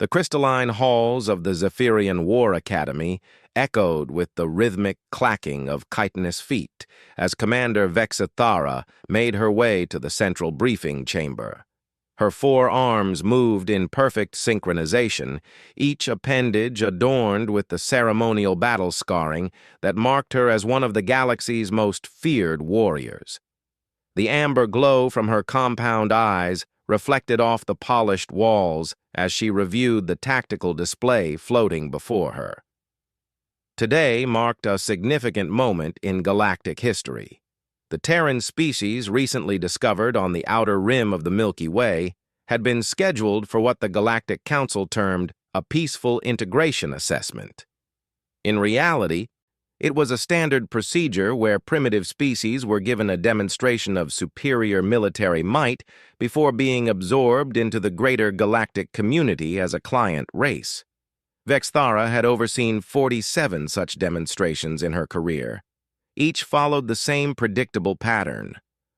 The crystalline halls of the Zephyrian War Academy echoed with the rhythmic clacking of chitinous feet as Commander Vexithara made her way to the central briefing chamber. Her 4 arms moved in perfect synchronization, each appendage adorned with the ceremonial battle scarring that marked her as one of the galaxy's most feared warriors. The amber glow from her compound eyes reflected off the polished walls as she reviewed the tactical display floating before her. Today marked a significant moment in galactic history. The Terran species recently discovered on the outer rim of the Milky Way had been scheduled for what the Galactic Council termed a peaceful integration assessment. In reality, it was a standard procedure where primitive species were given a demonstration of superior military might before being absorbed into the greater galactic community as a client race. Vexithara had overseen 47 such demonstrations in her career. Each followed the same predictable pattern.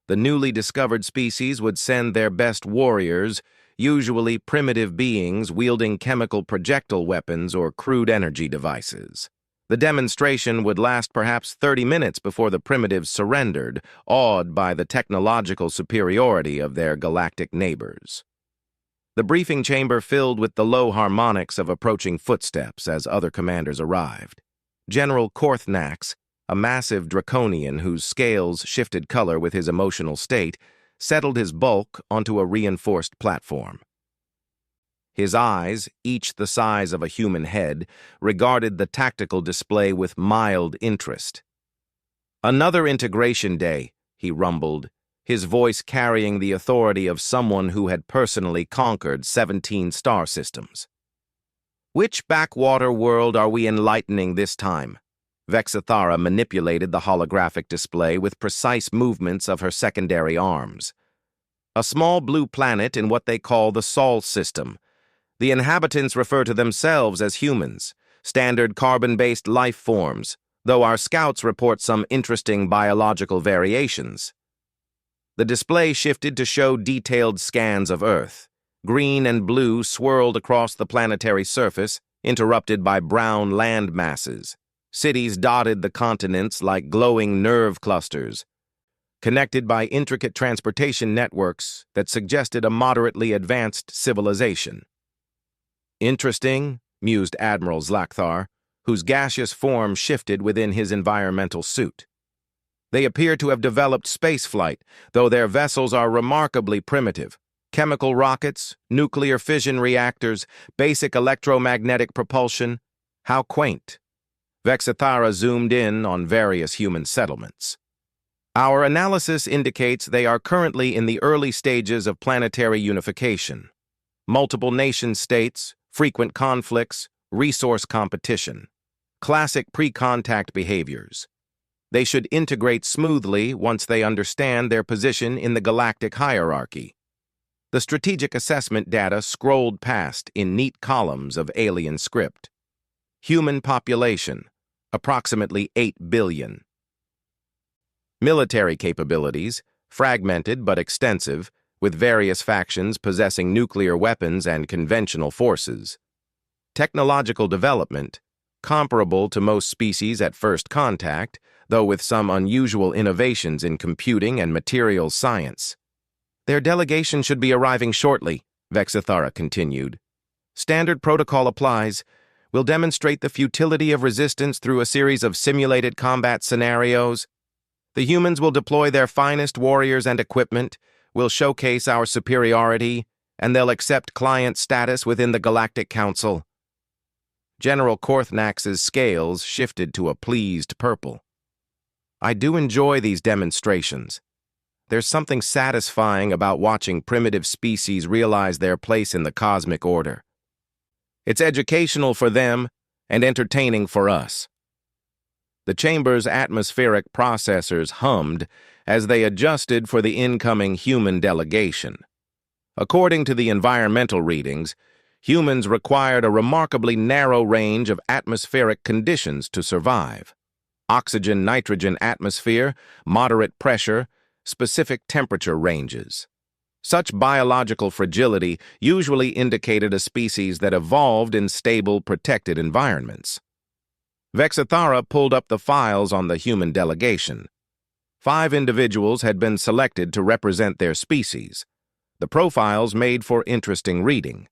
The newly discovered species would send their best warriors, usually primitive beings wielding chemical projectile weapons or crude energy devices. The demonstration would last perhaps 30 minutes before the primitives surrendered, awed by the technological superiority of their galactic neighbors. The briefing chamber filled with the low harmonics of approaching footsteps as other commanders arrived. General Korthnax, a massive draconian whose scales shifted color with his emotional state, settled his bulk onto a reinforced platform. His eyes, each the size of a human head, regarded the tactical display with mild interest. "Another integration day," he rumbled, his voice carrying the authority of someone who had personally conquered 17 star systems. "Which backwater world are we enlightening this time?" Vexithara manipulated the holographic display with precise movements of her secondary arms. "A small blue planet in what they call the Sol system. The inhabitants refer to themselves as humans, standard carbon-based life forms, though our scouts report some interesting biological variations." The display shifted to show detailed scans of Earth. Green and blue swirled across the planetary surface, interrupted by brown land masses. Cities dotted the continents like glowing nerve clusters, connected by intricate transportation networks that suggested a moderately advanced civilization. "Interesting," mused Admiral Zlakthar, whose gaseous form shifted within his environmental suit. "They appear to have developed spaceflight, though their vessels are remarkably primitive. Chemical rockets, nuclear fission reactors, basic electromagnetic propulsion. How quaint." Vexithara zoomed in on various human settlements. "Our analysis indicates they are currently in the early stages of planetary unification. Multiple nation-states, frequent conflicts, resource competition. Classic pre-contact behaviors. They should integrate smoothly once they understand their position in the galactic hierarchy." The strategic assessment data scrolled past in neat columns of alien script. Human population, approximately 8 billion. Military capabilities, fragmented but extensive, with various factions possessing nuclear weapons and conventional forces. Technological development, comparable to most species at first contact, though with some unusual innovations in computing and materials science. "Their delegation should be arriving shortly," Vexithara continued. "Standard protocol applies. We'll demonstrate the futility of resistance through a series of simulated combat scenarios. The humans will deploy their finest warriors and equipment, we'll showcase our superiority, and they'll accept client status within the Galactic Council." General Korthnax's scales shifted to a pleased purple. "I do enjoy these demonstrations. There's something satisfying about watching primitive species realize their place in the cosmic order. It's educational for them and entertaining for us." The chamber's atmospheric processors hummed as they adjusted for the incoming human delegation. According to the environmental readings, humans required a remarkably narrow range of atmospheric conditions to survive. Oxygen-nitrogen atmosphere, moderate pressure, specific temperature ranges. Such biological fragility usually indicated a species that evolved in stable, protected environments. Vexithara pulled up the files on the human delegation. 5 individuals had been selected to represent their species. The profiles made for interesting reading.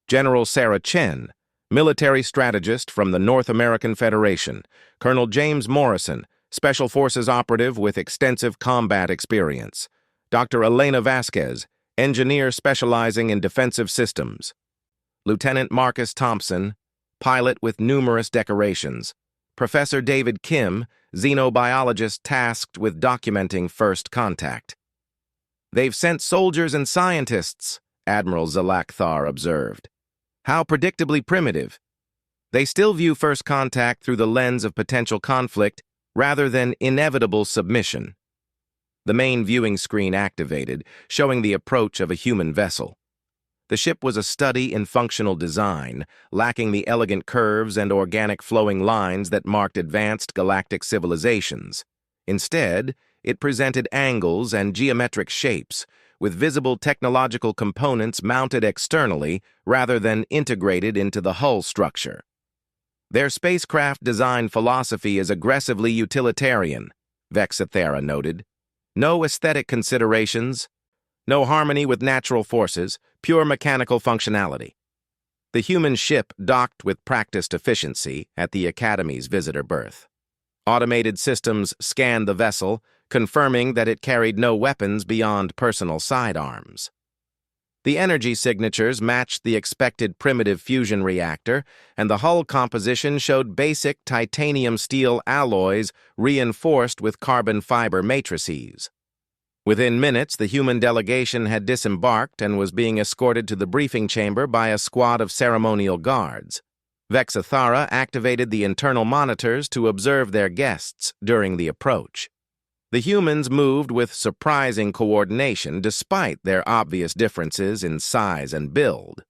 General Sarah Chen, military strategist from the North American Federation. Colonel James Morrison, Special Forces operative with extensive combat experience. Dr. Elena Vasquez, engineer specializing in defensive systems. Lieutenant Marcus Thompson, pilot with numerous decorations. Professor David Kim, xenobiologist tasked with documenting first contact. "They've sent soldiers and scientists," Admiral Zalakthar observed. "How predictably primitive. They still view first contact through the lens of potential conflict rather than inevitable submission." The main viewing screen activated, showing the approach of a human vessel. The ship was a study in functional design, lacking the elegant curves and organic flowing lines that marked advanced galactic civilizations. Instead, it presented angles and geometric shapes, with visible technological components mounted externally rather than integrated into the hull structure. "Their spacecraft design philosophy is aggressively utilitarian," Vexithara noted. "No aesthetic considerations, no harmony with natural forces, pure mechanical functionality." The human ship docked with practiced efficiency at the Academy's visitor berth. Automated systems scanned the vessel, confirming that it carried no weapons beyond personal sidearms. The energy signatures matched the expected primitive fusion reactor, and the hull composition showed basic titanium steel alloys reinforced with carbon fiber matrices. Within minutes, the human delegation had disembarked and was being escorted to the briefing chamber by a squad of ceremonial guards. Vexithara activated the internal monitors to observe their guests during the approach. The humans moved with surprising coordination despite their obvious differences in size and build.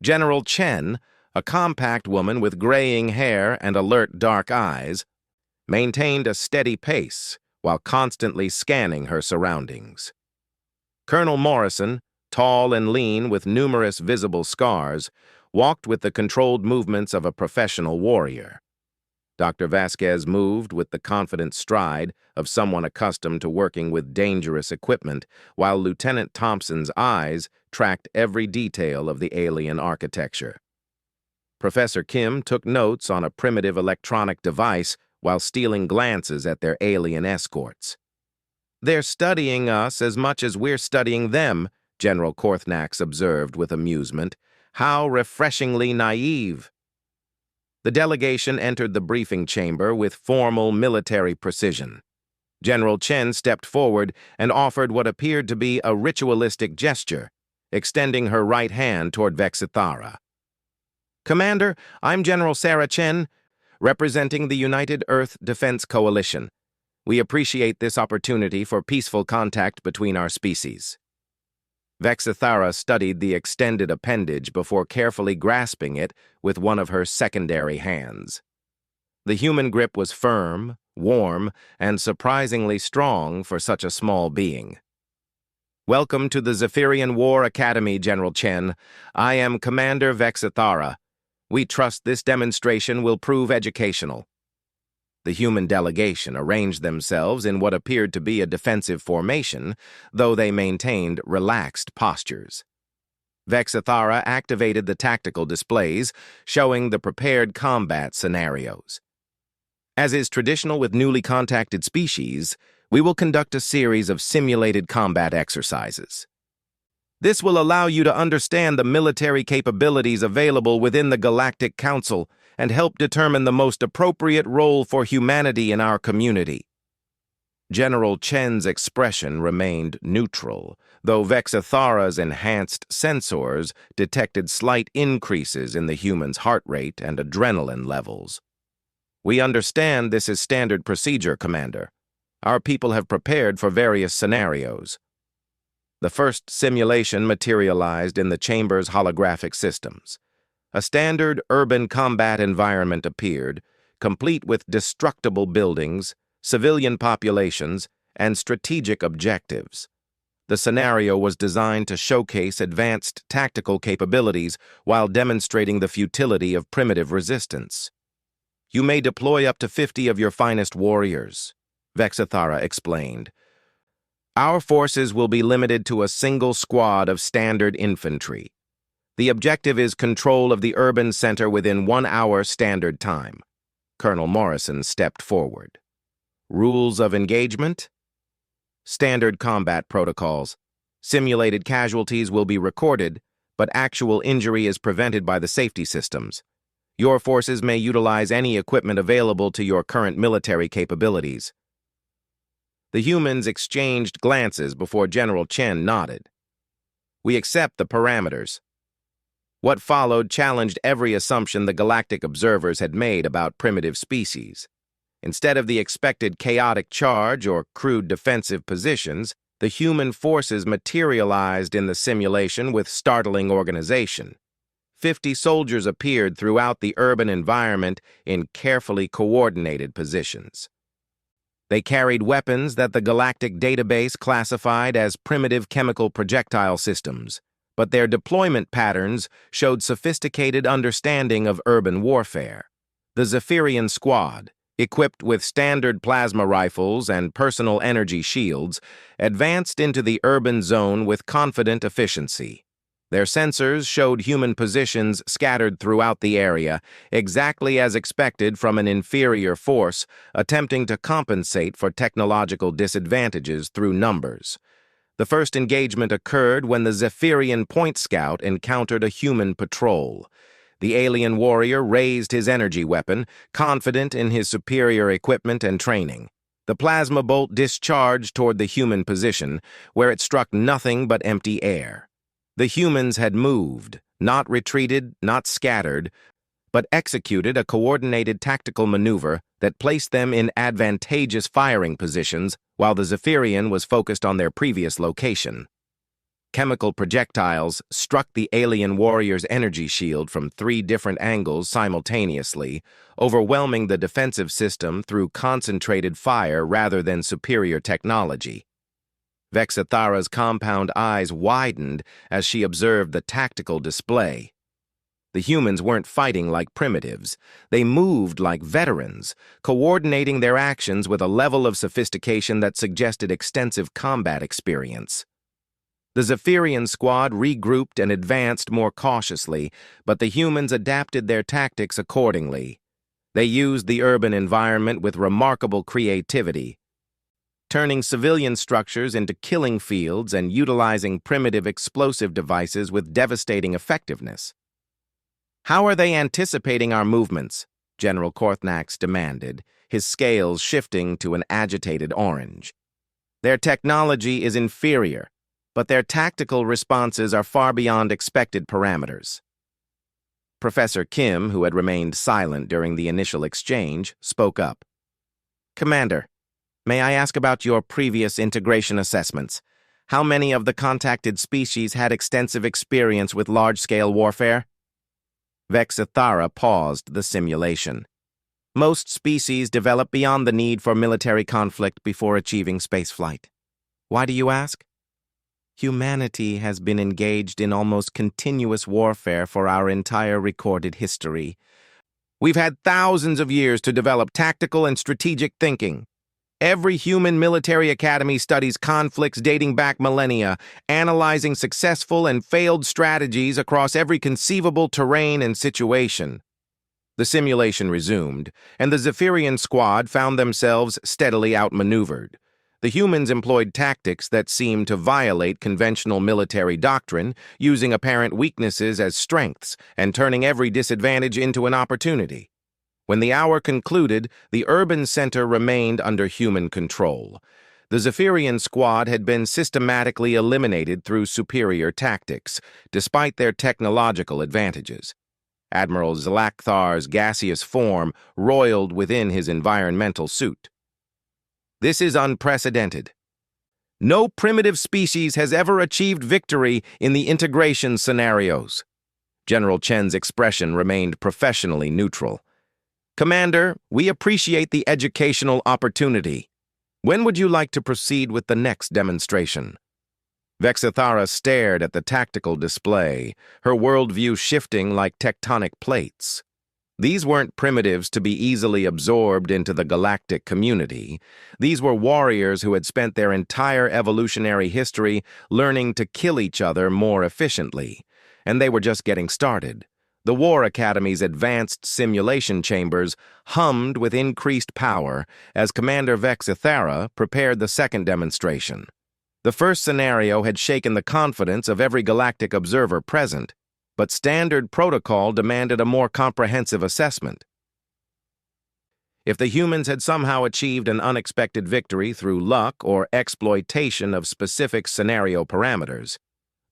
General Chen, a compact woman with graying hair and alert dark eyes, maintained a steady pace while constantly scanning her surroundings. Colonel Morrison, tall and lean with numerous visible scars, walked with the controlled movements of a professional warrior. Dr. Vasquez moved with the confident stride of someone accustomed to working with dangerous equipment, while Lieutenant Thompson's eyes tracked every detail of the alien architecture. Professor Kim took notes on a primitive electronic device while stealing glances at their alien escorts. "They're studying us as much as we're studying them," General Korthnax observed with amusement. "How refreshingly naive." The delegation entered the briefing chamber with formal military precision. General Chen stepped forward and offered what appeared to be a ritualistic gesture, extending her right hand toward Vexithara. "Commander, I'm General Sarah Chen, representing the United Earth Defense Coalition. We appreciate this opportunity for peaceful contact between our species." Vexithara studied the extended appendage before carefully grasping it with one of her secondary hands. The human grip was firm, warm, and surprisingly strong for such a small being. "Welcome to the HFY War Academy, General Chen. I am Commander Vexithara. We trust this demonstration will prove educational." The human delegation arranged themselves in what appeared to be a defensive formation, though they maintained relaxed postures. Vexithara activated the tactical displays, showing the prepared combat scenarios. "As is traditional with newly contacted species, we will conduct a series of simulated combat exercises. This will allow you to understand the military capabilities available within the Galactic Council and help determine the most appropriate role for humanity in our community." General Chen's expression remained neutral, though Vexithara's enhanced sensors detected slight increases in the human's heart rate and adrenaline levels. "We understand this is standard procedure, Commander. Our people have prepared for various scenarios." The first simulation materialized in the chamber's holographic systems. A standard urban combat environment appeared, complete with destructible buildings, civilian populations, and strategic objectives. The scenario was designed to showcase advanced tactical capabilities while demonstrating the futility of primitive resistance. You may deploy up to 50 of your finest warriors, Vexathara explained. Our forces will be limited to a single squad of standard infantry. The objective is control of the urban center within 1 hour standard time. Colonel Morrison stepped forward. Rules of engagement? Standard combat protocols. Simulated casualties will be recorded, but actual injury is prevented by the safety systems. Your forces may utilize any equipment available to your current military capabilities. The humans exchanged glances before General Chen nodded. We accept the parameters. What followed challenged every assumption the galactic observers had made about primitive species. Instead of the expected chaotic charge or crude defensive positions, the human forces materialized in the simulation with startling organization. 50 soldiers appeared throughout the urban environment in carefully coordinated positions. They carried weapons that the galactic database classified as primitive chemical projectile systems, but their deployment patterns showed sophisticated understanding of urban warfare. The Zephyrian squad, equipped with standard plasma rifles and personal energy shields, advanced into the urban zone with confident efficiency. Their sensors showed human positions scattered throughout the area, exactly as expected from an inferior force attempting to compensate for technological disadvantages through numbers. The first engagement occurred when the Zephyrian Point Scout encountered a human patrol. The alien warrior raised his energy weapon, confident in his superior equipment and training. The plasma bolt discharged toward the human position, where it struck nothing but empty air. The humans had moved, not retreated, not scattered, but executed a coordinated tactical maneuver that placed them in advantageous firing positions while the Zephyrian was focused on their previous location. Chemical projectiles struck the alien warrior's energy shield from 3 different angles simultaneously, overwhelming the defensive system through concentrated fire rather than superior technology. Vexathara's compound eyes widened as she observed the tactical display. The humans weren't fighting like primitives. They moved like veterans, coordinating their actions with a level of sophistication that suggested extensive combat experience. The Zephyrian squad regrouped and advanced more cautiously, but the humans adapted their tactics accordingly. They used the urban environment with remarkable creativity, turning civilian structures into killing fields and utilizing primitive explosive devices with devastating effectiveness. "How are they anticipating our movements?" General Korthnax demanded, his scales shifting to an agitated orange. "Their technology is inferior, but their tactical responses are far beyond expected parameters." Professor Kim, who had remained silent during the initial exchange, spoke up. "Commander, may I ask about your previous integration assessments? How many of the contacted species had extensive experience with large-scale warfare?" Vexathara paused the simulation. "Most species develop beyond the need for military conflict before achieving spaceflight. Why do you ask? Humanity has been engaged in almost continuous warfare for our entire recorded history. We've had thousands of years to develop tactical and strategic thinking. Every human military academy studies conflicts dating back millennia, analyzing successful and failed strategies across every conceivable terrain and situation." The simulation resumed, and the Zephyrian squad found themselves steadily outmaneuvered. The humans employed tactics that seemed to violate conventional military doctrine, using apparent weaknesses as strengths and turning every disadvantage into an opportunity. When the hour concluded, the urban center remained under human control. The Zephyrian squad had been systematically eliminated through superior tactics, despite their technological advantages. Admiral Zalakthar's gaseous form roiled within his environmental suit. "This is unprecedented. No primitive species has ever achieved victory in the integration scenarios." General Chen's expression remained professionally neutral. "Commander, we appreciate the educational opportunity. When would you like to proceed with the next demonstration?" Vexithara stared at the tactical display, her worldview shifting like tectonic plates. These weren't primitives to be easily absorbed into the galactic community. These were warriors who had spent their entire evolutionary history learning to kill each other more efficiently. And they were just getting started. The War Academy's advanced simulation chambers hummed with increased power as Commander Vexithara prepared the second demonstration. The first scenario had shaken the confidence of every galactic observer present, but standard protocol demanded a more comprehensive assessment. If the humans had somehow achieved an unexpected victory through luck or exploitation of specific scenario parameters,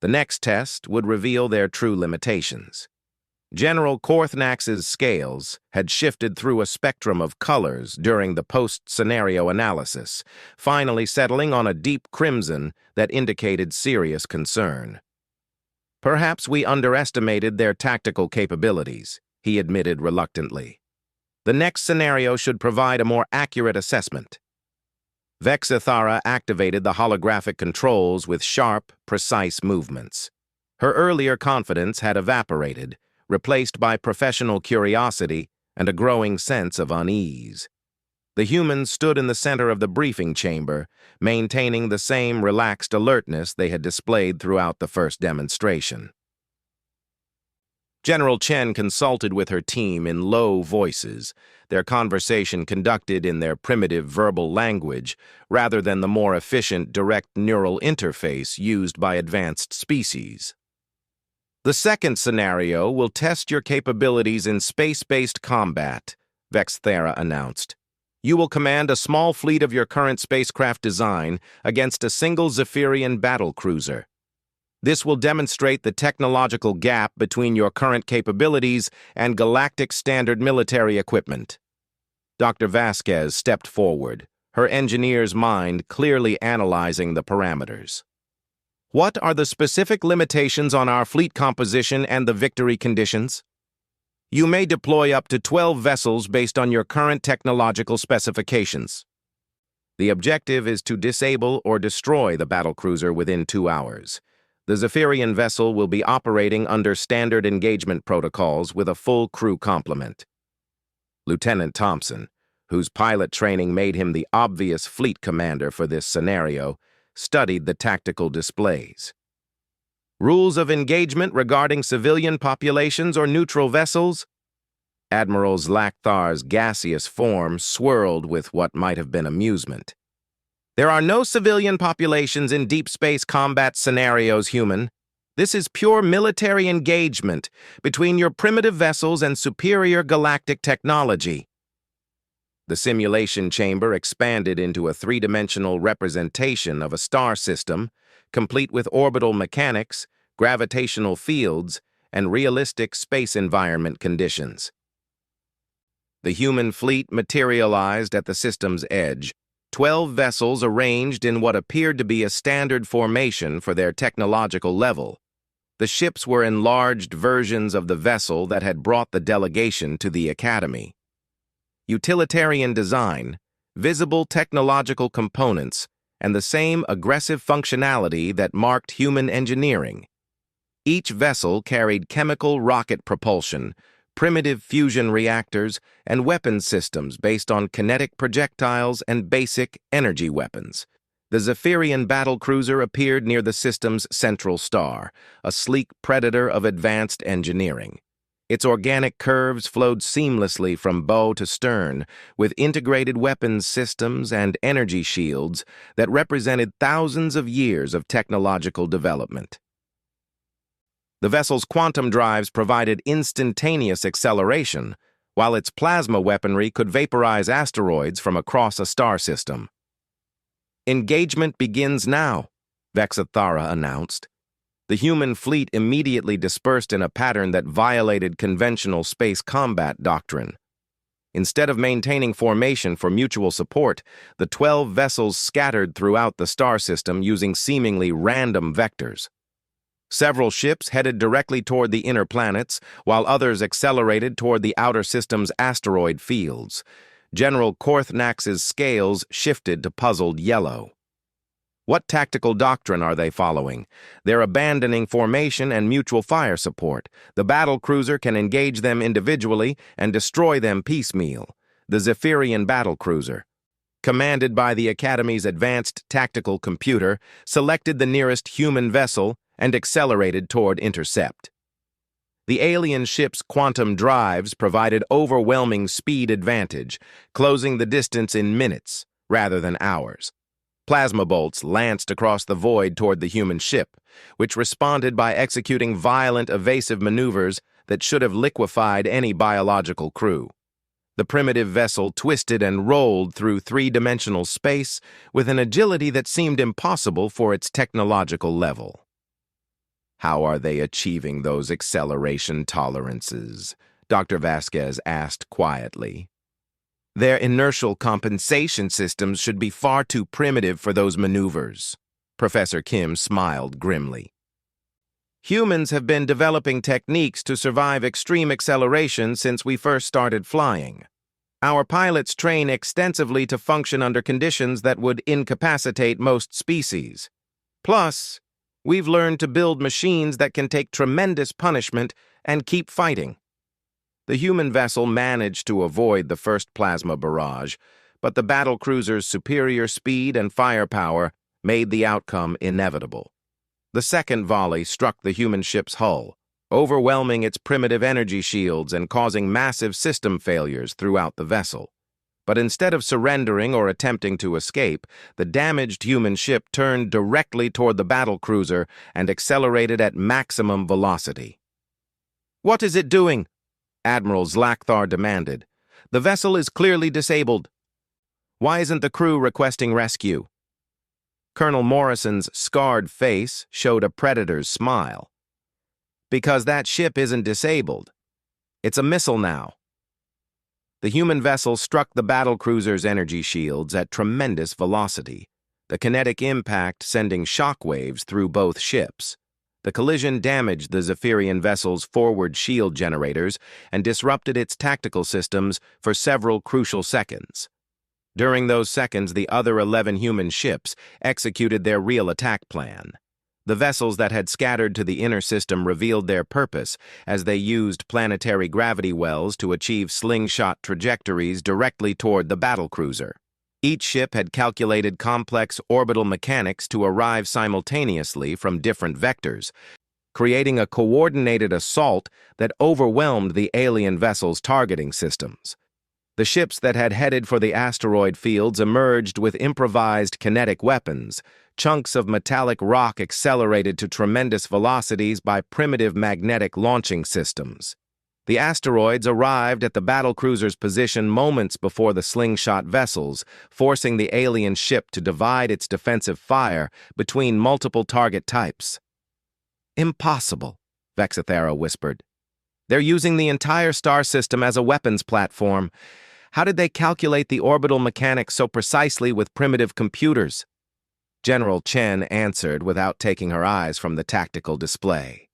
the next test would reveal their true limitations. General Korthnax's scales had shifted through a spectrum of colors during the post-scenario analysis, finally settling on a deep crimson that indicated serious concern. Perhaps we underestimated their tactical capabilities, he admitted reluctantly. The next scenario should provide a more accurate assessment. Vexithara activated the holographic controls with sharp, precise movements. Her earlier confidence had evaporated, replaced by professional curiosity and a growing sense of unease. The humans stood in the center of the briefing chamber, maintaining the same relaxed alertness they had displayed throughout the first demonstration. General Chen consulted with her team in low voices, their conversation conducted in their primitive verbal language rather than the more efficient direct neural interface used by advanced species. The second scenario will test your capabilities in space-based combat, Vexithara announced. You will command a small fleet of your current spacecraft design against a single Zephyrian battlecruiser. This will demonstrate the technological gap between your current capabilities and galactic standard military equipment. Dr. Vasquez stepped forward, her engineer's mind clearly analyzing the parameters. What are the specific limitations on our fleet composition and the victory conditions? You may deploy up to 12 vessels based on your current technological specifications. The objective is to disable or destroy the battlecruiser within 2 hours. The Zephyrian vessel will be operating under standard engagement protocols with a full crew complement. Lieutenant Thompson, whose pilot training made him the obvious fleet commander for this scenario, studied the tactical displays. Rules of engagement regarding civilian populations or neutral vessels? Admiral Zlakthar's gaseous form swirled with what might have been amusement. There are no civilian populations in deep space combat scenarios, human. This is pure military engagement between your primitive vessels and superior galactic technology. The simulation chamber expanded into a three-dimensional representation of a star system, complete with orbital mechanics, gravitational fields, and realistic space environment conditions. The human fleet materialized at the system's edge, 12 vessels arranged in what appeared to be a standard formation for their technological level. The ships were enlarged versions of the vessel that had brought the delegation to the Academy. Utilitarian design, visible technological components, and the same aggressive functionality that marked human engineering. Each vessel carried chemical rocket propulsion, primitive fusion reactors, and weapon systems based on kinetic projectiles and basic energy weapons. The Zephyrian battlecruiser appeared near the system's central star, a sleek predator of advanced engineering. Its organic curves flowed seamlessly from bow to stern, with integrated weapons systems and energy shields that represented thousands of years of technological development. The vessel's quantum drives provided instantaneous acceleration, while its plasma weaponry could vaporize asteroids from across a star system. Engagement begins now, Vexithara announced. The human fleet immediately dispersed in a pattern that violated conventional space combat doctrine. Instead of maintaining formation for mutual support, the 12 vessels scattered throughout the star system using seemingly random vectors. Several ships headed directly toward the inner planets, while others accelerated toward the outer system's asteroid fields. General Korthnax's scales shifted to puzzled yellow. What tactical doctrine are they following? They're abandoning formation and mutual fire support. The battlecruiser can engage them individually and destroy them piecemeal. The Zephyrian battlecruiser, commanded by the Academy's advanced tactical computer, selected the nearest human vessel and accelerated toward intercept. The alien ship's quantum drives provided overwhelming speed advantage, closing the distance in minutes rather than hours. Plasma bolts lanced across the void toward the human ship, which responded by executing violent evasive maneuvers that should have liquefied any biological crew. The primitive vessel twisted and rolled through three-dimensional space with an agility that seemed impossible for its technological level. How are they achieving those acceleration tolerances? Dr. Vasquez asked quietly. Their inertial compensation systems should be far too primitive for those maneuvers. Professor Kim smiled grimly. Humans have been developing techniques to survive extreme acceleration since we first started flying. Our pilots train extensively to function under conditions that would incapacitate most species. Plus, we've learned to build machines that can take tremendous punishment and keep fighting. The human vessel managed to avoid the first plasma barrage, but the battlecruiser's superior speed and firepower made the outcome inevitable. The second volley struck the human ship's hull, overwhelming its primitive energy shields and causing massive system failures throughout the vessel. But instead of surrendering or attempting to escape, the damaged human ship turned directly toward the battlecruiser and accelerated at maximum velocity. "What is it doing?" Admiral Zlakthar demanded. "The vessel is clearly disabled. Why isn't the crew requesting rescue?" Colonel Morrison's scarred face showed a predator's smile. "Because that ship isn't disabled. It's a missile now." The human vessel struck the battlecruiser's energy shields at tremendous velocity, the kinetic impact sending shockwaves through both ships. The collision damaged the Zephyrian vessel's forward shield generators and disrupted its tactical systems for several crucial seconds. During those seconds, the other 11 human ships executed their real attack plan. The vessels that had scattered to the inner system revealed their purpose as they used planetary gravity wells to achieve slingshot trajectories directly toward the battlecruiser. Each ship had calculated complex orbital mechanics to arrive simultaneously from different vectors, creating a coordinated assault that overwhelmed the alien vessel's targeting systems. The ships that had headed for the asteroid fields emerged with improvised kinetic weapons. Chunks of metallic rock accelerated to tremendous velocities by primitive magnetic launching systems. The asteroids arrived at the battlecruiser's position moments before the slingshot vessels, forcing the alien ship to divide its defensive fire between multiple target types. "Impossible," Vexathera whispered. "They're using the entire star system as a weapons platform. How did they calculate the orbital mechanics so precisely with primitive computers?" General Chen answered without taking her eyes from the tactical display.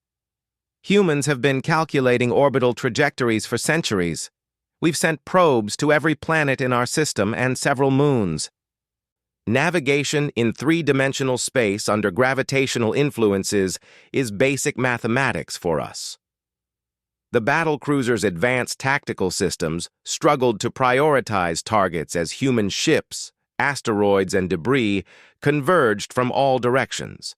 "Humans have been calculating orbital trajectories for centuries. We've sent probes to every planet in our system and several moons. Navigation in three-dimensional space under gravitational influences is basic mathematics for us." The battlecruiser's advanced tactical systems struggled to prioritize targets as human ships, asteroids, and debris converged from all directions.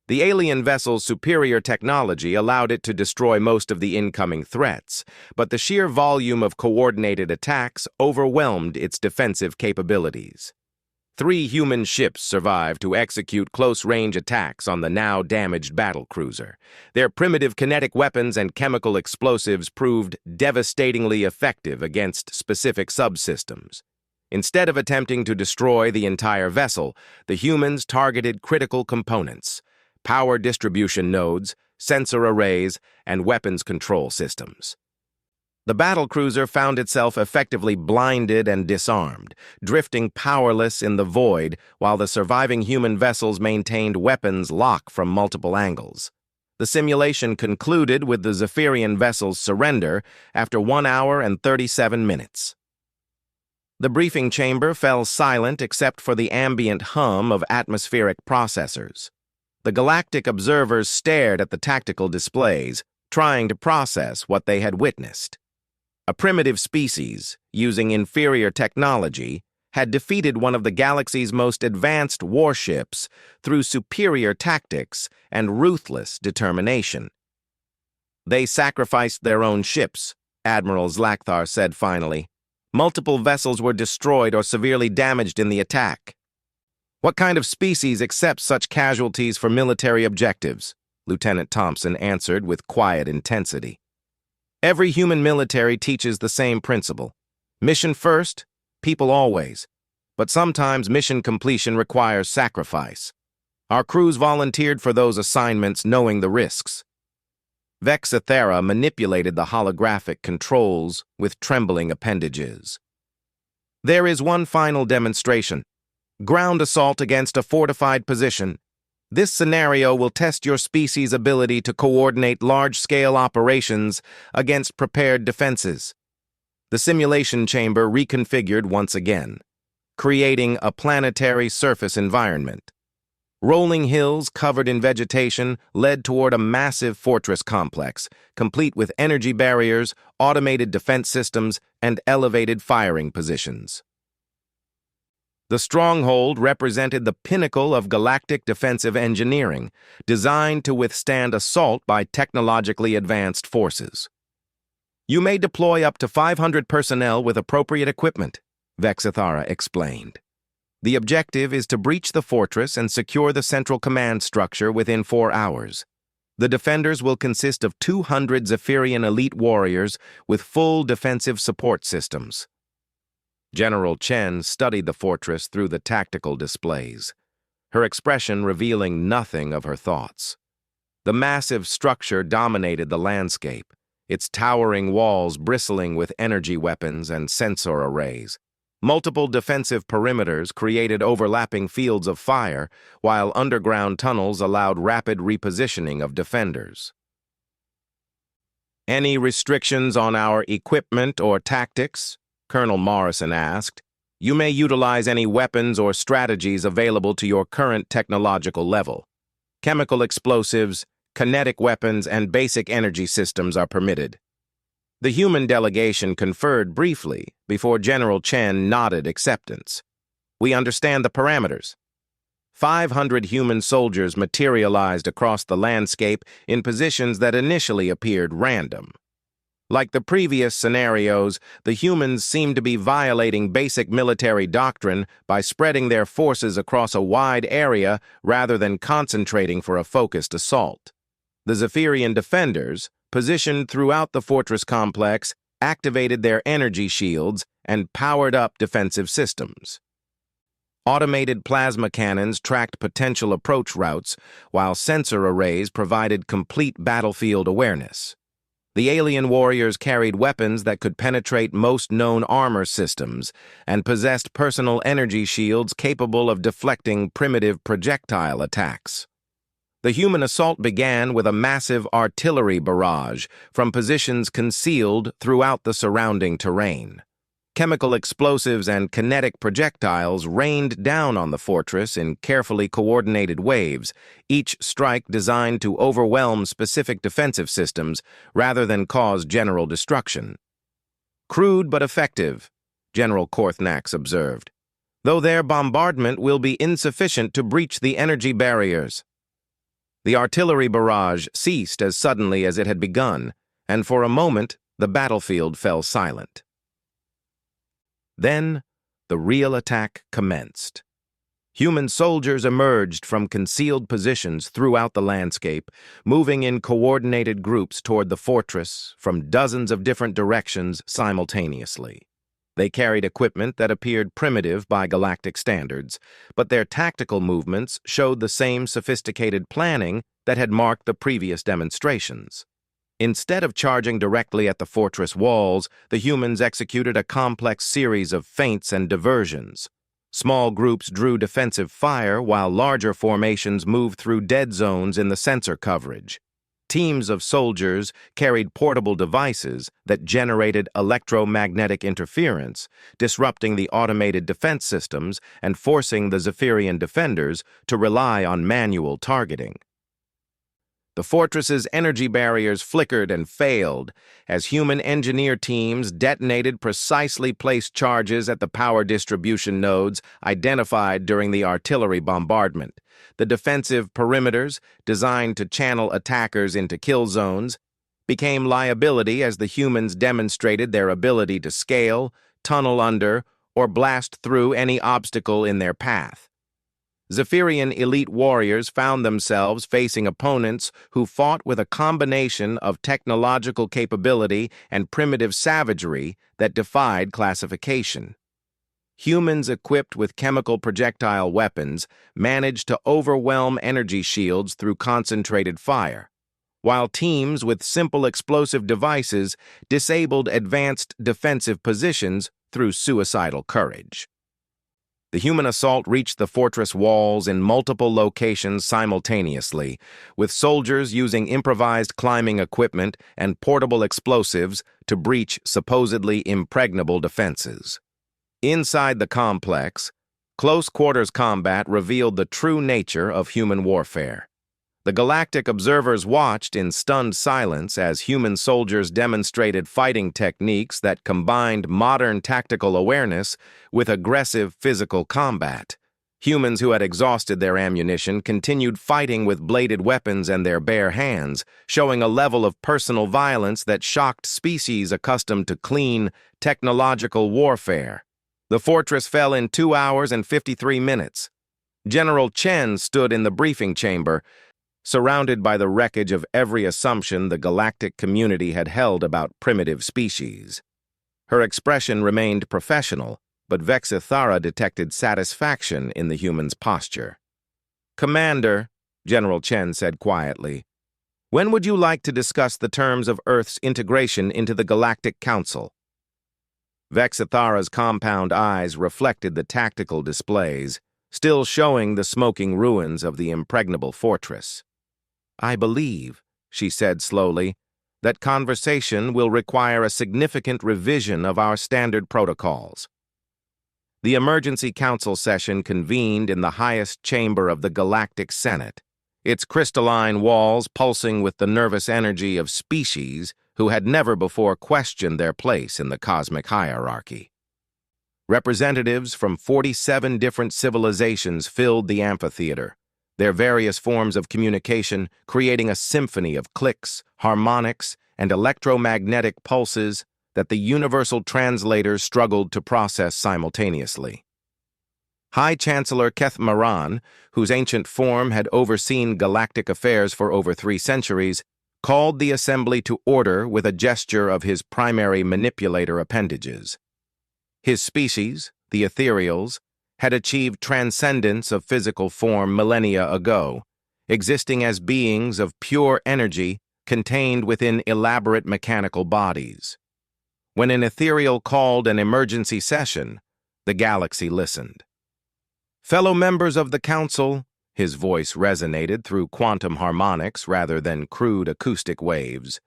The alien vessel's superior technology allowed it to destroy most of the incoming threats, but the sheer volume of coordinated attacks overwhelmed its defensive capabilities. 3 human ships survived to execute close-range attacks on the now-damaged battlecruiser. Their primitive kinetic weapons and chemical explosives proved devastatingly effective against specific subsystems. Instead of attempting to destroy the entire vessel, the humans targeted critical components: power distribution nodes, sensor arrays, and weapons control systems. The battlecruiser found itself effectively blinded and disarmed, drifting powerless in the void while the surviving human vessels maintained weapons lock from multiple angles. The simulation concluded with the Zephyrian vessel's surrender after 1 hour and 37 minutes. The briefing chamber fell silent except for the ambient hum of atmospheric processors. The galactic observers stared at the tactical displays, trying to process what they had witnessed. A primitive species, using inferior technology, had defeated one of the galaxy's most advanced warships through superior tactics and ruthless determination. "They sacrificed their own ships," Admiral Zlakthar said finally. "Multiple vessels were destroyed or severely damaged in the attack." "What kind of species accepts such casualties for military objectives?" Lieutenant Thompson answered with quiet intensity. "Every human military teaches the same principle. Mission first, people always. But sometimes mission completion requires sacrifice. Our crews volunteered for those assignments knowing the risks." Vexathera manipulated the holographic controls with trembling appendages. "There is one final demonstration. Ground assault against a fortified position. This scenario will test your species' ability to coordinate large-scale operations against prepared defenses." The simulation chamber reconfigured once again, creating a planetary surface environment. Rolling hills covered in vegetation led toward a massive fortress complex, complete with energy barriers, automated defense systems, and elevated firing positions. The stronghold represented the pinnacle of galactic defensive engineering, designed to withstand assault by technologically advanced forces. "You may deploy up to 500 personnel with appropriate equipment," Vexathara explained. "The objective is to breach the fortress and secure the central command structure within 4 hours. The defenders will consist of 200 Zephyrian elite warriors with full defensive support systems." General Chen studied the fortress through the tactical displays, her expression revealing nothing of her thoughts. The massive structure dominated the landscape, its towering walls bristling with energy weapons and sensor arrays. Multiple defensive perimeters created overlapping fields of fire, while underground tunnels allowed rapid repositioning of defenders. "Any restrictions on our equipment or tactics?" Colonel Morrison asked. "You may utilize any weapons or strategies available to your current technological level. Chemical explosives, kinetic weapons, and basic energy systems are permitted." The human delegation conferred briefly before General Chen nodded acceptance. "We understand the parameters." 500 human soldiers materialized across the landscape in positions that initially appeared random. Like the previous scenarios, the humans seemed to be violating basic military doctrine by spreading their forces across a wide area rather than concentrating for a focused assault. The Zephyrian defenders, positioned throughout the fortress complex, activated their energy shields and powered up defensive systems. Automated plasma cannons tracked potential approach routes, while sensor arrays provided complete battlefield awareness. The alien warriors carried weapons that could penetrate most known armor systems and possessed personal energy shields capable of deflecting primitive projectile attacks. The human assault began with a massive artillery barrage from positions concealed throughout the surrounding terrain. Chemical explosives and kinetic projectiles rained down on the fortress in carefully coordinated waves, each strike designed to overwhelm specific defensive systems rather than cause general destruction. "Crude but effective," General Korthnax observed, "though their bombardment will be insufficient to breach the energy barriers." The artillery barrage ceased as suddenly as it had begun, and for a moment the battlefield fell silent. Then, the real attack commenced. Human soldiers emerged from concealed positions throughout the landscape, moving in coordinated groups toward the fortress from dozens of different directions simultaneously. They carried equipment that appeared primitive by galactic standards, but their tactical movements showed the same sophisticated planning that had marked the previous demonstrations. Instead of charging directly at the fortress walls, the humans executed a complex series of feints and diversions. Small groups drew defensive fire while larger formations moved through dead zones in the sensor coverage. Teams of soldiers carried portable devices that generated electromagnetic interference, disrupting the automated defense systems and forcing the Zephyrian defenders to rely on manual targeting. The fortress's energy barriers flickered and failed as human engineer teams detonated precisely placed charges at the power distribution nodes identified during the artillery bombardment. The defensive perimeters, designed to channel attackers into kill zones, became liability as the humans demonstrated their ability to scale, tunnel under, or blast through any obstacle in their path. Zephyrian elite warriors found themselves facing opponents who fought with a combination of technological capability and primitive savagery that defied classification. Humans equipped with chemical projectile weapons managed to overwhelm energy shields through concentrated fire, while teams with simple explosive devices disabled advanced defensive positions through suicidal courage. The human assault reached the fortress walls in multiple locations simultaneously, with soldiers using improvised climbing equipment and portable explosives to breach supposedly impregnable defenses. Inside the complex, close-quarters combat revealed the true nature of human warfare. The galactic observers watched in stunned silence as human soldiers demonstrated fighting techniques that combined modern tactical awareness with aggressive physical combat. Humans who had exhausted their ammunition continued fighting with bladed weapons and their bare hands, showing a level of personal violence that shocked species accustomed to clean, technological warfare. The fortress fell in 2 hours and 53 minutes. General Chen stood in the briefing chamber, surrounded by the wreckage of every assumption the galactic community had held about primitive species. Her expression remained professional, but Vexithara detected satisfaction in the human's posture. "Commander," General Chen said quietly, "when would you like to discuss the terms of Earth's integration into the Galactic Council?" Vexithara's compound eyes reflected the tactical displays, still showing the smoking ruins of the impregnable fortress. "I believe," she said slowly, "that conversation will require a significant revision of our standard protocols." The emergency council session convened in the highest chamber of the Galactic Senate, its crystalline walls pulsing with the nervous energy of species who had never before questioned their place in the cosmic hierarchy. Representatives from 47 different civilizations filled the amphitheater, their various forms of communication creating a symphony of clicks, harmonics, and electromagnetic pulses that the universal translators struggled to process simultaneously. High Chancellor Keth Maran, whose ancient form had overseen galactic affairs for over 3 centuries, called the assembly to order with a gesture of his primary manipulator appendages. His species, the ethereals, had achieved transcendence of physical form millennia ago, existing as beings of pure energy contained within elaborate mechanical bodies. When an ethereal called an emergency session, the galaxy listened. "Fellow members of the Council," his voice resonated through quantum harmonics rather than crude acoustic waves,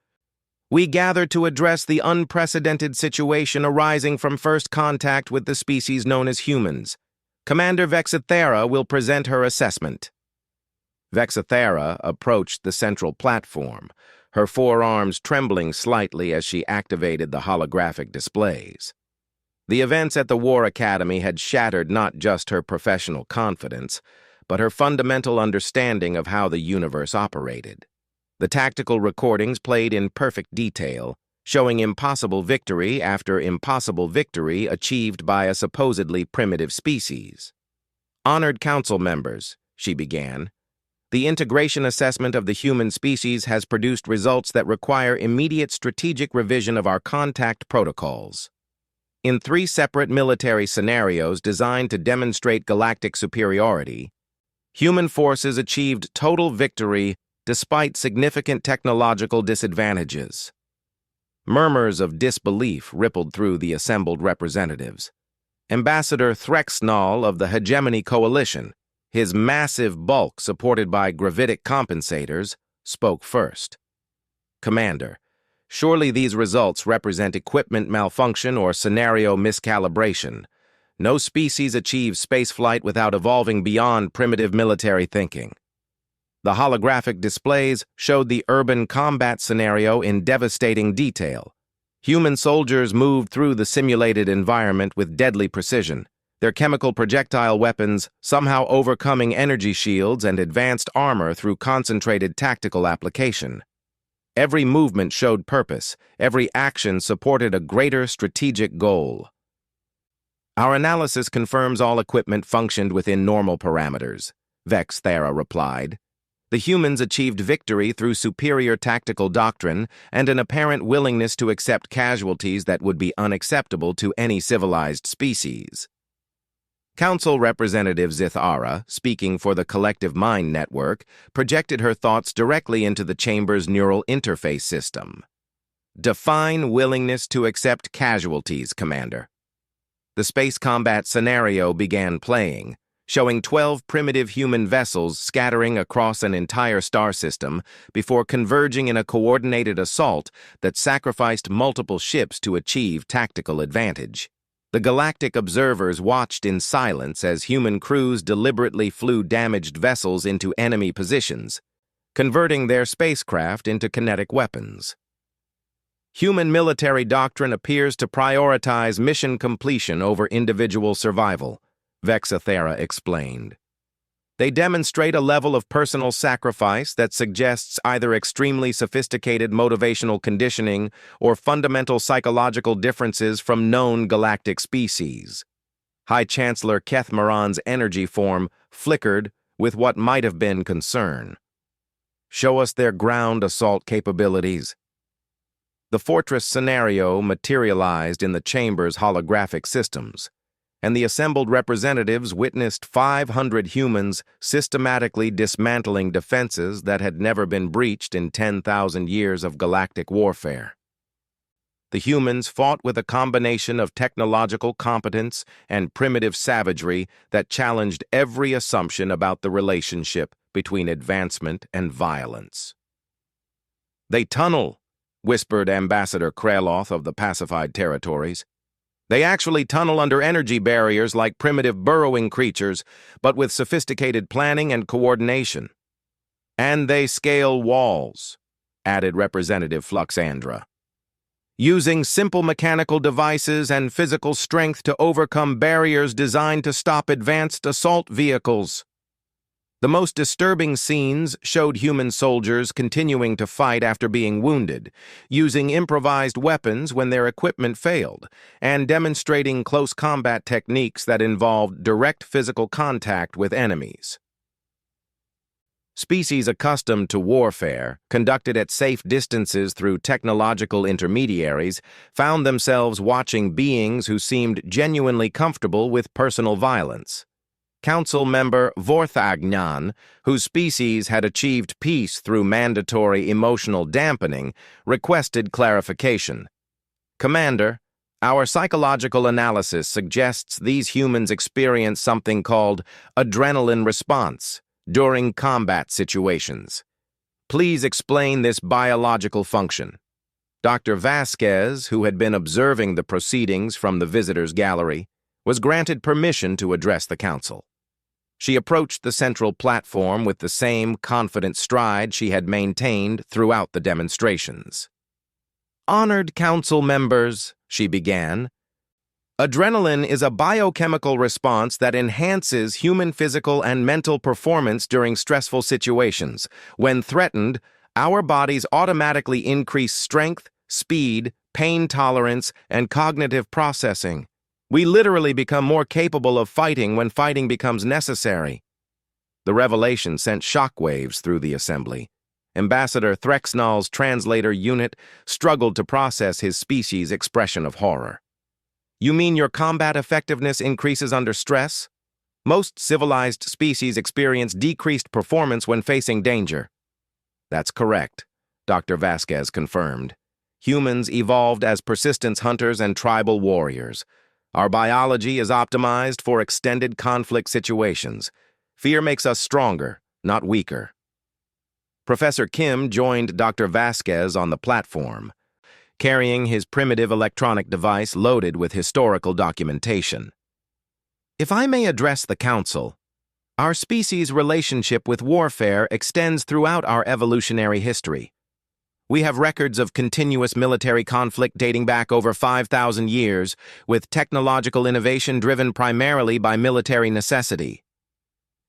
"we gather to address the unprecedented situation arising from first contact with the species known as humans. Commander Vexithara will present her assessment." Vexithara approached the central platform, her forearms trembling slightly as she activated the holographic displays. The events at the War Academy had shattered not just her professional confidence, but her fundamental understanding of how the universe operated. The tactical recordings played in perfect detail, showing impossible victory after impossible victory achieved by a supposedly primitive species. "Honored council members," she began, "the integration assessment of the human species has produced results that require immediate strategic revision of our contact protocols. In 3 separate military scenarios designed to demonstrate galactic superiority, human forces achieved total victory despite significant technological disadvantages." Murmurs of disbelief rippled through the assembled representatives. Ambassador Threxnall of the Hegemony Coalition, his massive bulk supported by gravitic compensators, spoke first. Commander, surely these results represent equipment malfunction or scenario miscalibration. No species achieves spaceflight without evolving beyond primitive military thinking. The holographic displays showed the urban combat scenario in devastating detail. Human soldiers moved through the simulated environment with deadly precision, their chemical projectile weapons somehow overcoming energy shields and advanced armor through concentrated tactical application. Every movement showed purpose, every action supported a greater strategic goal. Our analysis confirms all equipment functioned within normal parameters, Vex Thera replied. The humans achieved victory through superior tactical doctrine and an apparent willingness to accept casualties that would be unacceptable to any civilized species. Council Representative Zithara, speaking for the Collective Mind Network, projected her thoughts directly into the chamber's neural interface system. Define willingness to accept casualties, Commander. The space combat scenario began playing, showing 12 primitive human vessels scattering across an entire star system before converging in a coordinated assault that sacrificed multiple ships to achieve tactical advantage. The galactic observers watched in silence as human crews deliberately flew damaged vessels into enemy positions, converting their spacecraft into kinetic weapons. Human military doctrine appears to prioritize mission completion over individual survival, Vex Thera explained. They demonstrate a level of personal sacrifice that suggests either extremely sophisticated motivational conditioning or fundamental psychological differences from known galactic species. High Chancellor Kethmaron's energy form flickered with what might have been concern. Show us their ground assault capabilities. The fortress scenario materialized in the chamber's holographic systems, and the assembled representatives witnessed 500 humans systematically dismantling defenses that had never been breached in 10,000 years of galactic warfare. The humans fought with a combination of technological competence and primitive savagery that challenged every assumption about the relationship between advancement and violence. "They tunnel," whispered Ambassador Kraloth of the pacified territories. "They actually tunnel under energy barriers like primitive burrowing creatures, but with sophisticated planning and coordination. And they scale walls," added Representative Fluxandra, "using simple mechanical devices and physical strength to overcome barriers designed to stop advanced assault vehicles." The most disturbing scenes showed human soldiers continuing to fight after being wounded, using improvised weapons when their equipment failed, and demonstrating close combat techniques that involved direct physical contact with enemies. Species accustomed to warfare, conducted at safe distances through technological intermediaries, found themselves watching beings who seemed genuinely comfortable with personal violence. Council member Vorthagnan, whose species had achieved peace through mandatory emotional dampening, requested clarification. "Commander, our psychological analysis suggests these humans experience something called adrenaline response during combat situations. Please explain this biological function." Dr. Vasquez, who had been observing the proceedings from the visitors' gallery, was granted permission to address the council. She approached the central platform with the same confident stride she had maintained throughout the demonstrations. "Honored council members," she began, "adrenaline is a biochemical response that enhances human physical and mental performance during stressful situations. When threatened, our bodies automatically increase strength, speed, pain tolerance, and cognitive processing. We literally become more capable of fighting when fighting becomes necessary." The revelation sent shockwaves through the assembly. Ambassador Threxnall's translator unit struggled to process his species' expression of horror. "You mean your combat effectiveness increases under stress? Most civilized species experience decreased performance when facing danger." "That's correct," Dr. Vasquez confirmed. "Humans evolved as persistence hunters and tribal warriors. Our biology is optimized for extended conflict situations. Fear makes us stronger, not weaker." Professor Kim joined Dr. Vasquez on the platform, carrying his primitive electronic device loaded with historical documentation. If I may address the Council, our species' relationship with warfare extends throughout our evolutionary history. We have records of continuous military conflict dating back over 5,000 years, with technological innovation driven primarily by military necessity.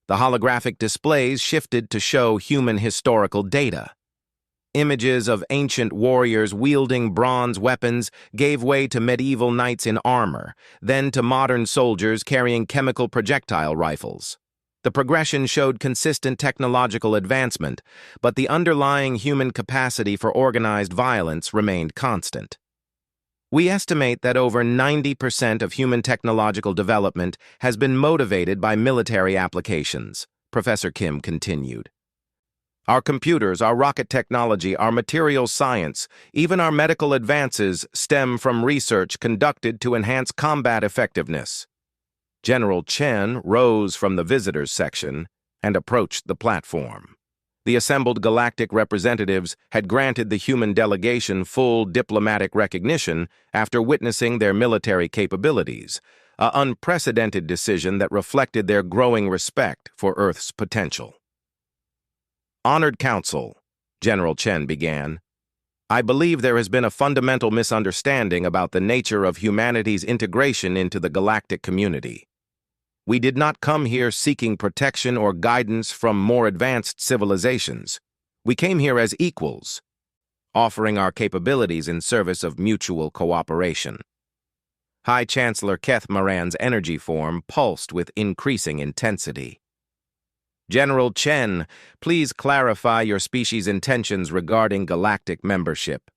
The holographic displays shifted to show human historical data. Images of ancient warriors wielding bronze weapons gave way to medieval knights in armor, then to modern soldiers carrying chemical projectile rifles. The progression showed consistent technological advancement, but the underlying human capacity for organized violence remained constant. We estimate that over 90% of human technological development has been motivated by military applications, Professor Kim continued. Our computers, our rocket technology, our materials science, even our medical advances stem from research conducted to enhance combat effectiveness. General Chen rose from the visitors section and approached the platform. The assembled galactic representatives had granted the human delegation full diplomatic recognition after witnessing their military capabilities, an unprecedented decision that reflected their growing respect for Earth's potential. Honored Council, General Chen began, I believe there has been a fundamental misunderstanding about the nature of humanity's integration into the galactic community. We did not come here seeking protection or guidance from more advanced civilizations. We came here as equals, offering our capabilities in service of mutual cooperation. High Chancellor Keth Moran's energy form pulsed with increasing intensity. General Chen, please clarify your species' intentions regarding galactic membership.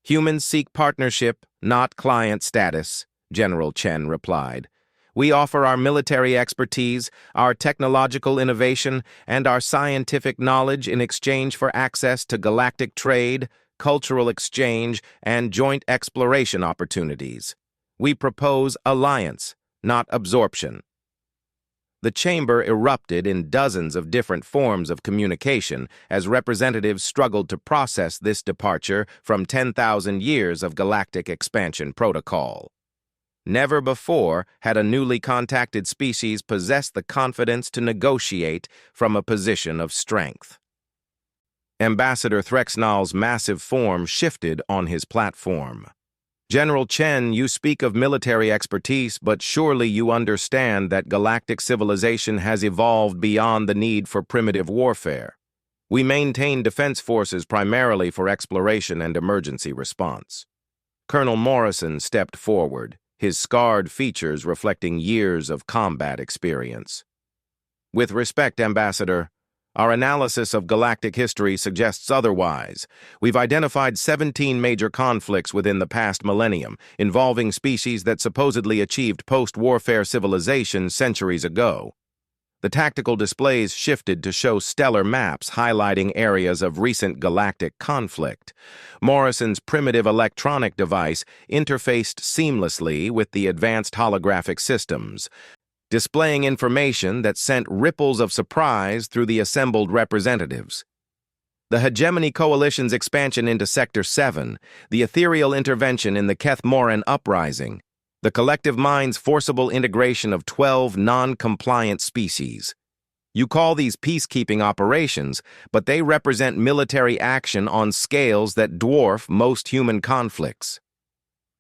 Humans seek partnership, not client status, General Chen replied. We offer our military expertise, our technological innovation, and our scientific knowledge in exchange for access to galactic trade, cultural exchange, and joint exploration opportunities. We propose alliance, not absorption. The chamber erupted in dozens of different forms of communication as representatives struggled to process this departure from 10,000 years of galactic expansion protocol. Never before had a newly contacted species possessed the confidence to negotiate from a position of strength. Ambassador Threxnal's massive form shifted on his platform. General Chen, you speak of military expertise, but surely you understand that galactic civilization has evolved beyond the need for primitive warfare. We maintain defense forces primarily for exploration and emergency response. Colonel Morrison stepped forward, his scarred features reflecting years of combat experience. With respect, Ambassador, our analysis of galactic history suggests otherwise. We've identified 17 major conflicts within the past millennium, involving species that supposedly achieved post-warfare civilization centuries ago. The tactical displays shifted to show stellar maps highlighting areas of recent galactic conflict. Morrison's primitive electronic device interfaced seamlessly with the advanced holographic systems, displaying information that sent ripples of surprise through the assembled representatives. The Hegemony Coalition's expansion into Sector 7, the ethereal intervention in the Keth Moran uprising, the collective mind's forcible integration of 12 non-compliant species. You call these peacekeeping operations, but they represent military action on scales that dwarf most human conflicts.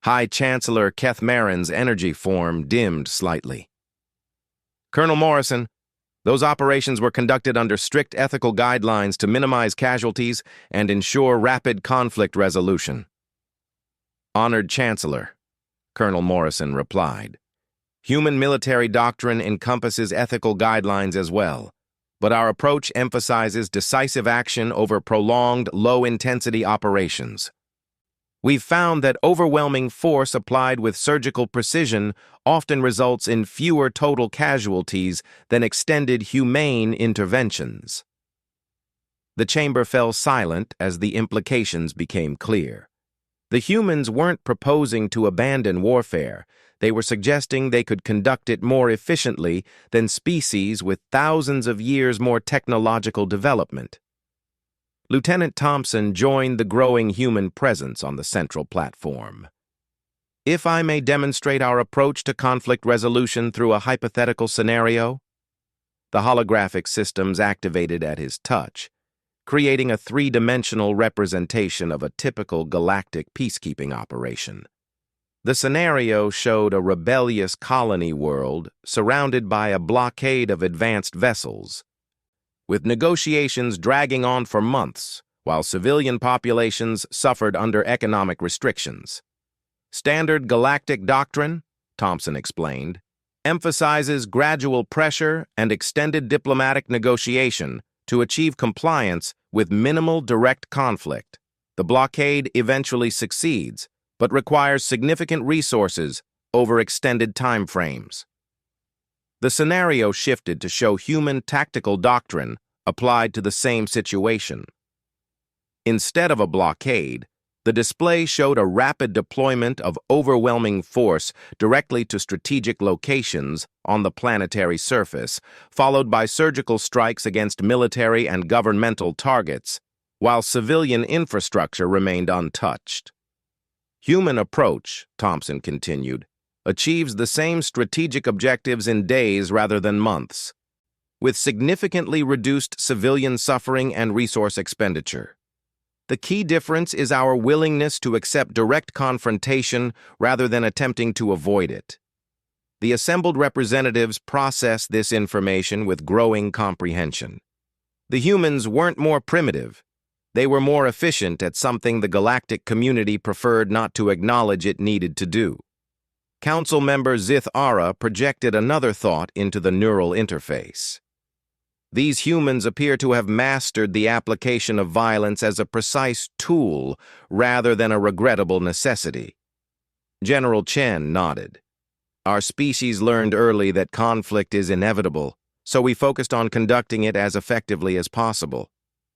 High Chancellor Keth Moran's energy form dimmed slightly. Colonel Morrison, those operations were conducted under strict ethical guidelines to minimize casualties and ensure rapid conflict resolution. Honored Chancellor, Colonel Morrison replied. Human military doctrine encompasses ethical guidelines as well, but our approach emphasizes decisive action over prolonged, low-intensity operations. We've found that overwhelming force applied with surgical precision often results in fewer total casualties than extended humane interventions. The chamber fell silent as the implications became clear. The humans weren't proposing to abandon warfare. They were suggesting they could conduct it more efficiently than species with thousands of years more technological development. Lieutenant Thompson joined the growing human presence on the central platform. If I may demonstrate our approach to conflict resolution through a hypothetical scenario? The holographic systems activated at his touch, creating a three-dimensional representation of a typical galactic peacekeeping operation. The scenario showed a rebellious colony world surrounded by a blockade of advanced vessels, with negotiations dragging on for months while civilian populations suffered under economic restrictions. Standard galactic doctrine, Thompson explained, emphasizes gradual pressure and extended diplomatic negotiation to achieve compliance with minimal direct conflict. The blockade eventually succeeds, but requires significant resources over extended time frames. The scenario shifted to show human tactical doctrine applied to the same situation. Instead of a blockade, the display showed a rapid deployment of overwhelming force directly to strategic locations on the planetary surface, followed by surgical strikes against military and governmental targets, while civilian infrastructure remained untouched. Human approach, Thompson continued, achieves the same strategic objectives in days rather than months, with significantly reduced civilian suffering and resource expenditure. The key difference is our willingness to accept direct confrontation rather than attempting to avoid it. The assembled representatives process this information with growing comprehension. The humans weren't more primitive. They were more efficient at something the galactic community preferred not to acknowledge it needed to do. Council member Zith Ara projected another thought into the neural interface. These humans appear to have mastered the application of violence as a precise tool rather than a regrettable necessity. General Chen nodded. Our species learned early that conflict is inevitable, so we focused on conducting it as effectively as possible.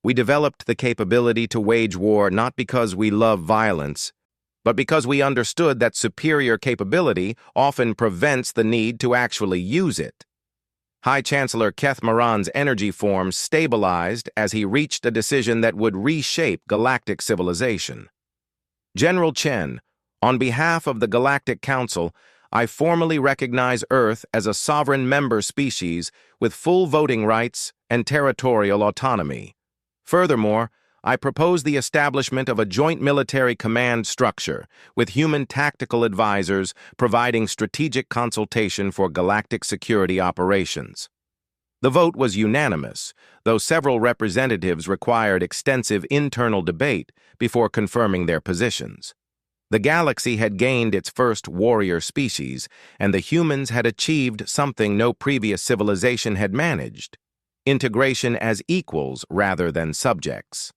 We developed the capability to wage war not because we love violence, but because we understood that superior capability often prevents the need to actually use it. High Chancellor Keth Moran's energy form stabilized as he reached a decision that would reshape galactic civilization. General Chen, on behalf of the Galactic Council, I formally recognize Earth as a sovereign member species with full voting rights and territorial autonomy. Furthermore, I propose the establishment of a joint military command structure with human tactical advisors providing strategic consultation for galactic security operations. The vote was unanimous, though several representatives required extensive internal debate before confirming their positions. The galaxy had gained its first warrior species, and the humans had achieved something no previous civilization had managed: integration as equals rather than subjects.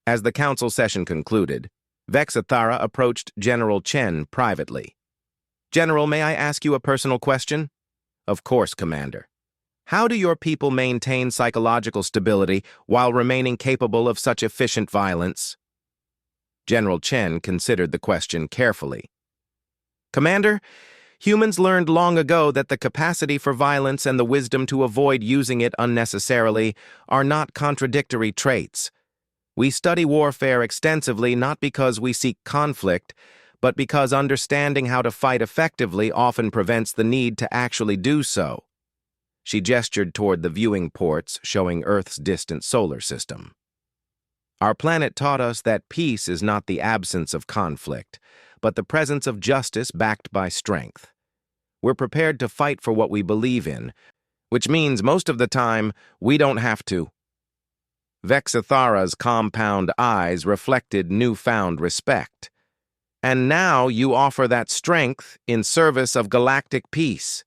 As the council session concluded, Vexathara approached General Chen privately. "General, may I ask you a personal question?" "Of course, Commander." "How do your people maintain psychological stability while remaining capable of such efficient violence?" General Chen considered the question carefully. "Commander, humans learned long ago that the capacity for violence and the wisdom to avoid using it unnecessarily are not contradictory traits. We study warfare extensively not because we seek conflict, but because understanding how to fight effectively often prevents the need to actually do so." She gestured toward the viewing ports showing Earth's distant solar system. "Our planet taught us that peace is not the absence of conflict, but the presence of justice backed by strength. We're prepared to fight for what we believe in, which means most of the time we don't have to." Vexathara's compound eyes reflected newfound respect. "And now you offer that strength in service of galactic peace."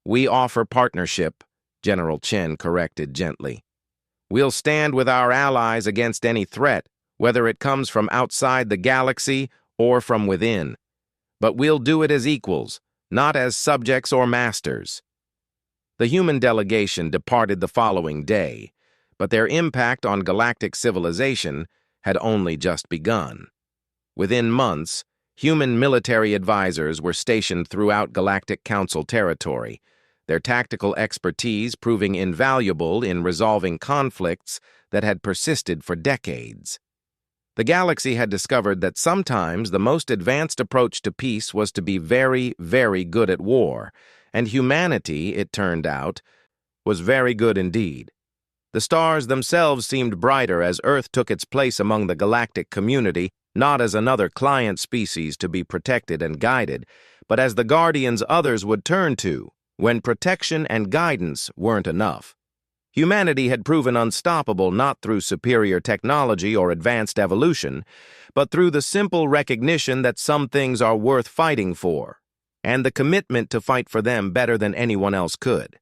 "We offer partnership," General Chen corrected gently. "We'll stand with our allies against any threat, whether it comes from outside the galaxy or from within. But we'll do it as equals, not as subjects or masters." The human delegation departed the following day, but their impact on galactic civilization had only just begun. Within months, human military advisors were stationed throughout Galactic Council territory, their tactical expertise proving invaluable in resolving conflicts that had persisted for decades. The galaxy had discovered that sometimes the most advanced approach to peace was to be very, very good at war, and humanity, it turned out, was very good indeed. The stars themselves seemed brighter as Earth took its place among the galactic community, not as another client species to be protected and guided, but as the guardians others would turn to when protection and guidance weren't enough. Humanity had proven unstoppable not through superior technology or advanced evolution, but through the simple recognition that some things are worth fighting for, and the commitment to fight for them better than anyone else could.